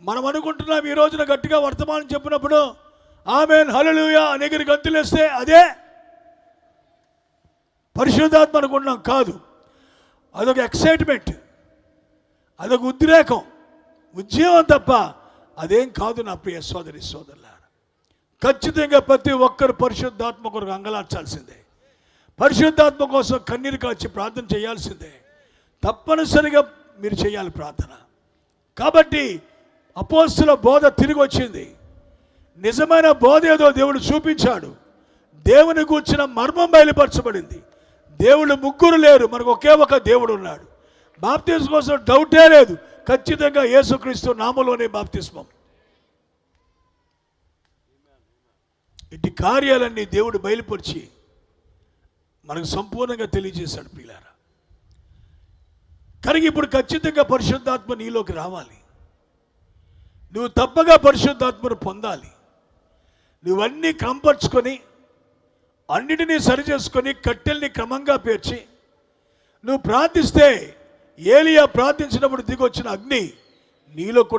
మనం అనుకుంటున్నాం ఈ రోజున గట్టిగా వర్తమానం చెప్పినప్పుడు ఆమేన్ హల్లెలూయా అనేగిరి గంతులేస్తే అదే పరిశుద్ధాత్మ అనుకుంటున్నాం. కాదు, అదొక ఎక్సైట్మెంట్, అదొక ఉద్రేకం, ఉద్యమం తప్ప అదేం కాదు. నా ప్రియ సోదరి సోదరులారా, ఖచ్చితంగా ప్రతి ఒక్కరు పరిశుద్ధాత్మ కొరకు అంగలార్చాల్సిందే, పరిశుద్ధాత్మ కోసం కన్నీరు కాచి ప్రార్థన చేయాల్సిందే. తప్పనిసరిగా మీరు చేయాలి ప్రార్థన. కాబట్టి అపోస్తుల బోధ తిరిగి వచ్చింది. నిజమైన బోధ ఏదో దేవుడు చూపించాడు. దేవుని గూర్చిన మర్మం బయలుపరచబడింది. దేవుళ్ళు ముగ్గురు లేరు, మనకు ఒకే ఒక దేవుడు ఉన్నాడు. బాప్తిస్మం కోసం డౌటే లేదు. ఖచ్చితంగా యేసుక్రీస్తు నామములోనే బాప్తిస్మం. ఇట్టి కార్యాలన్నీ దేవుడు బయలుపరిచి మనకు సంపూర్ణంగా తెలియజేశాడు ప్రియులారా. కనుక ఇప్పుడు ఖచ్చితంగా పరిశుద్ధాత్మ నీలోకి రావాలి. నువ్వు తప్పగా పరిశుద్ధాత్మను పొందాలి. నువ్వన్నీ క్రమపరుచుకొని అన్నిటినీ సరిచేసుకొని కట్టెల్ని క్రమంగా పేర్చి నువ్వు ప్రార్థిస్తే ఏలియా ప్రార్థించినప్పుడు దిగొచ్చిన అగ్ని నీలో కూడా